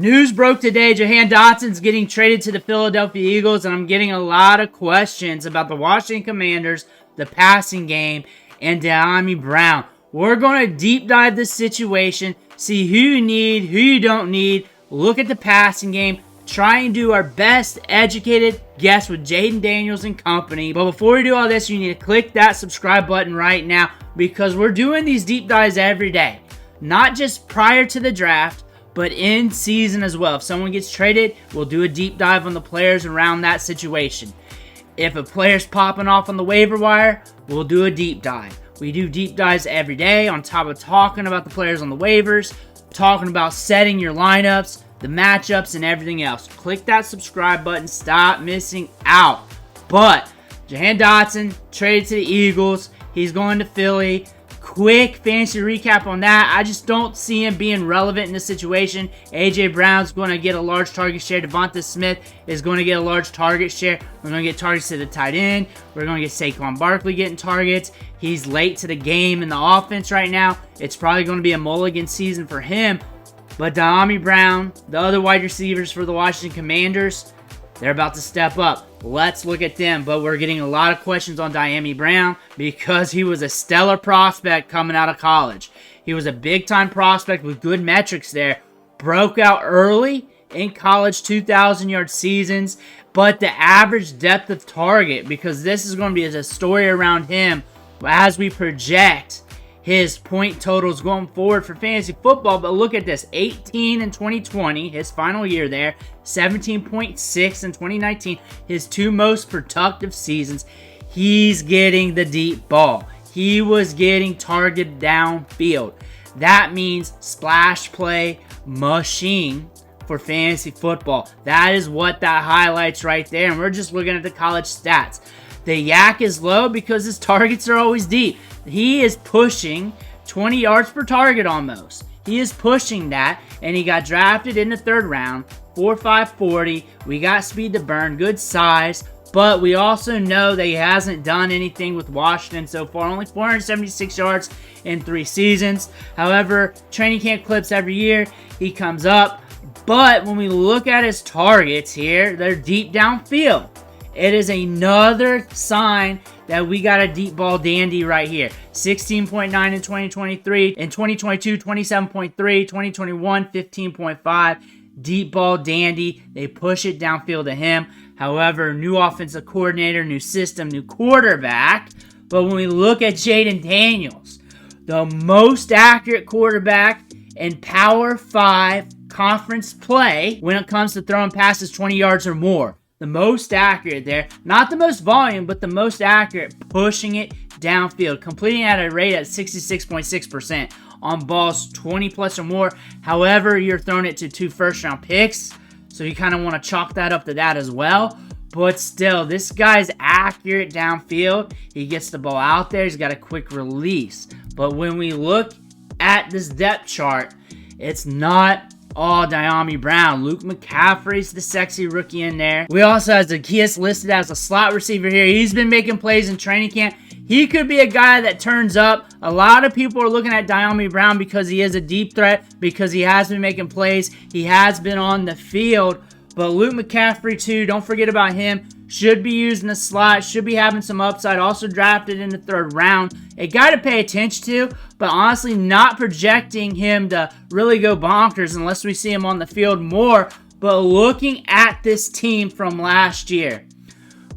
News broke today, Jahan Dotson's getting traded to the Philadelphia Eagles, and I'm getting a lot of questions about the Washington Commanders, the passing game, and Dyami Brown. We're going to deep dive this situation, see who you need, who you don't need, look at the passing game, try and do our best educated guess with Jayden Daniels and company. But before we do all this, you need to click that subscribe button right now because we're doing these deep dives every day. Not just prior to the draft, but in season as well. If someone gets traded, we'll do a deep dive on the players around that situation. If a player's popping off on the waiver wire, we'll do a deep dive. We do deep dives every day on top of talking about the players on the waivers, talking about setting your lineups, the matchups, and everything else. Click that subscribe button. Stop missing out. But Jahan Dotson traded to the Eagles. He's going to Philly. Quick fantasy recap on that. I just don't see him being relevant in this situation. A.J. Brown's going to get a large target share. Devonta Smith is going to get a large target share. We're going to get targets to the tight end. We're going to get Saquon Barkley getting targets. He's late to the game in the offense right now. It's probably going to be a mulligan season for him. But Dyami Brown, the other wide receivers for the Washington Commanders, they're about to step up. Let's look at them. But we're getting a lot of questions on Dyami Brown because he was a stellar prospect coming out of college. He was a big-time prospect with good metrics there. Broke out early in college, 2,000-yard seasons. But the average depth of target, because this is going to be a story around him as we project his point totals going forward for fantasy football. But look at this, 18 in 2020, his final year there, 17.6 in 2019, his two most productive seasons. He's getting the deep ball. He was getting targeted downfield. That means splash play machine for fantasy football. That is what that highlights right there, and we're just looking at the college stats. The yak is low because his targets are always deep. He is pushing 20 yards per target almost. He is pushing that, and he got drafted in the third round, 4.5 40. We got speed to burn, good size, but we also know that he hasn't done anything with Washington so far. Only 476 yards in 3 seasons. However, training camp clips every year, he comes up. But when we look at his targets here, they're deep downfield. It is another sign that we got a deep ball dandy right here. 16.9 in 2023. In 2022, 27.3. 2021, 15.5. Deep ball dandy. They push it downfield to him. However, new offensive coordinator, new system, new quarterback. But when we look at Jayden Daniels, the most accurate quarterback in Power 5 conference play when it comes to throwing passes 20 yards or more. The most accurate there. Not the most volume, but the most accurate, pushing it downfield. Completing at a rate at 66.6% on balls 20 plus or more. However, you're throwing it to 2 first-round picks, so you kind of want to chalk that up to that as well. But still, this guy's accurate downfield. He gets the ball out there. He's got a quick release. But when we look at this depth chart, it's not all Dyami Brown. Luke McCaffrey's the sexy rookie in there. We also have Zaccheause listed as a slot receiver here. He's been making plays in training camp. He could be a guy that turns up. A lot of people are looking at Dyami Brown because he is a deep threat, because he has been making plays. He has been on the field. But Luke McCaffrey too, don't forget about him. Should be used in the slot, should be having some upside. Also drafted in the 3rd round. A guy to pay attention to, but honestly not projecting him to really go bonkers unless we see him on the field more. But looking at this team from last year,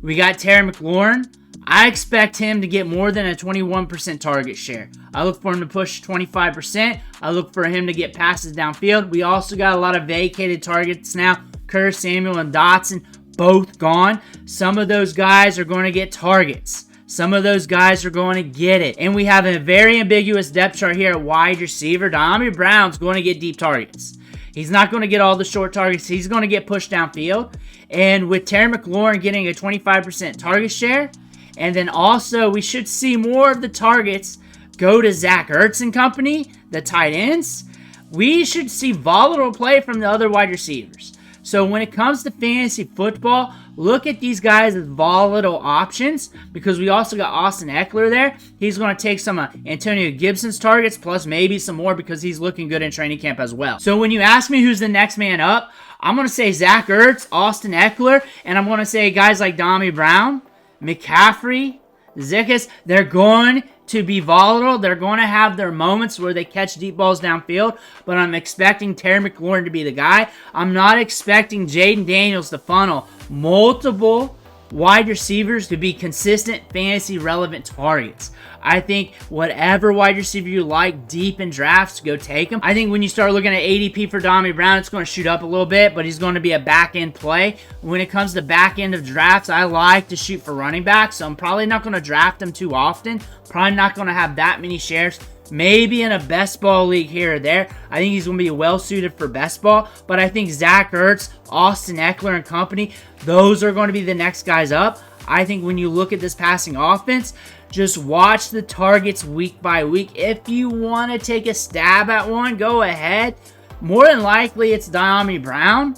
we got Terry McLaurin. I expect him to get more than a 21% target share. I look for him to push 25%. I look for him to get passes downfield. We also got a lot of vacated targets now. Curtis Samuel and Dotson both gone. Some of those guys are going to get targets. Some of those guys are going to get it. And we have a very ambiguous depth chart here at wide receiver. Dyami Brown's going to get deep targets. He's not going to get all the short targets. He's going to get pushed downfield. And with Terry McLaurin getting a 25% target share, and then also we should see more of the targets go to Zach Ertz and company, the tight ends. We should see volatile play from the other wide receivers. So when it comes to fantasy football, look at these guys as volatile options because we also got Austin Ekeler there. He's going to take some Antonio Gibson's targets plus maybe some more because he's looking good in training camp as well. So when you ask me who's the next man up, I'm going to say Zach Ertz, Austin Ekeler, and I'm going to say guys like Dyami Brown, McCaffrey, Zaccheause. They're going to be volatile. They're going to have their moments where they catch deep balls downfield, but I'm expecting Terry McLaurin to be the guy. I'm not expecting Jayden Daniels to funnel multiple wide receivers to be consistent fantasy relevant targets. I think whatever wide receiver you like deep in drafts, go take him. I think when you start looking at ADP for Dyami Brown, it's going to shoot up a little bit, but he's going to be a back-end play. When it comes to back-end of drafts, I like to shoot for running backs, so I'm probably not going to draft him too often. Probably not going to have that many shares. Maybe in a best ball league here or there. I think he's going to be well suited for best ball. But I think Zach Ertz, Austin Ekeler, and company, those are going to be the next guys up. I think when you look at this passing offense, just watch the targets week by week. If you want to take a stab at one, go ahead. More than likely, it's Dyami Brown.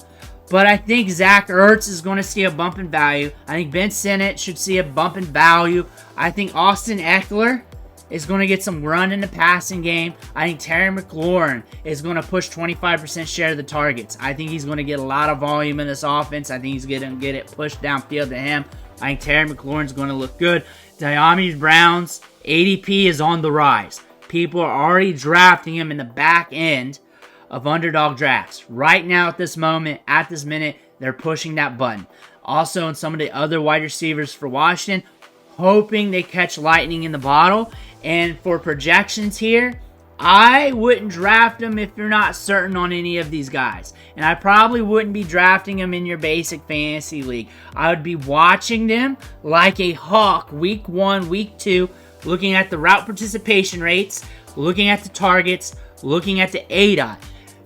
But I think Zach Ertz is going to see a bump in value. I think Ben Sinnott should see a bump in value. I think Austin Ekeler is going to get some run in the passing game. I think Terry McLaurin is going to push 25% share of the targets. I think he's going to get a lot of volume in this offense. I think he's going to get it pushed downfield to him. I think Terry McLaurin is going to look good. Dyami Brown's ADP is on the rise. People are already drafting him in the back end of underdog drafts. Right now at this moment, at this minute, they're pushing that button. Also, in some of the other wide receivers for Washington, hoping they catch lightning in the bottle. And for projections here, I wouldn't draft them if you're not certain on any of these guys. And I probably wouldn't be drafting them in your basic fantasy league. I would be watching them like a hawk week 1, week 2, looking at the route participation rates, looking at the targets, looking at the ADOT.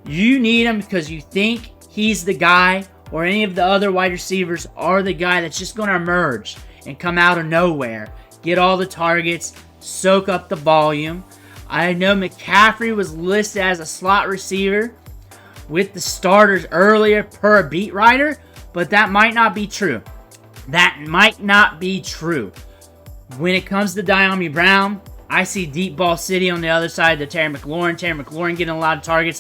You need him because you think he's the guy or any of the other wide receivers are the guy that's just going to emerge and come out of nowhere, get all the targets, soak up the volume. I know McCaffrey was listed as a slot receiver with the starters earlier per a beat writer, but that might not be true. That might not be true. When it comes to Dyami Brown, I see deep ball city on the other side of Terry McLaurin. Terry McLaurin getting a lot of targets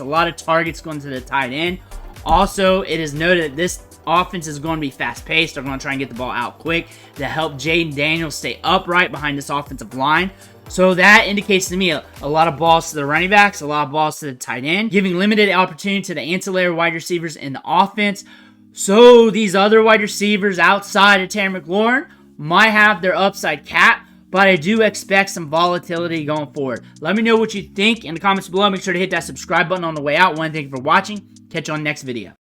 going to the tight end. Also, it is noted that this offense is going to be fast-paced. They're going to try and get the ball out quick to help Jayden Daniels stay upright behind this offensive line. So that indicates to me a lot of balls to the running backs, a lot of balls to the tight end, giving limited opportunity to the ancillary wide receivers in the offense. So these other wide receivers outside of Terry McLaurin might have their upside capped, but I do expect some volatility going forward. Let me know what you think in the comments below. Make sure to hit that subscribe button on the way out. Thank you for watching. Catch you on the next video.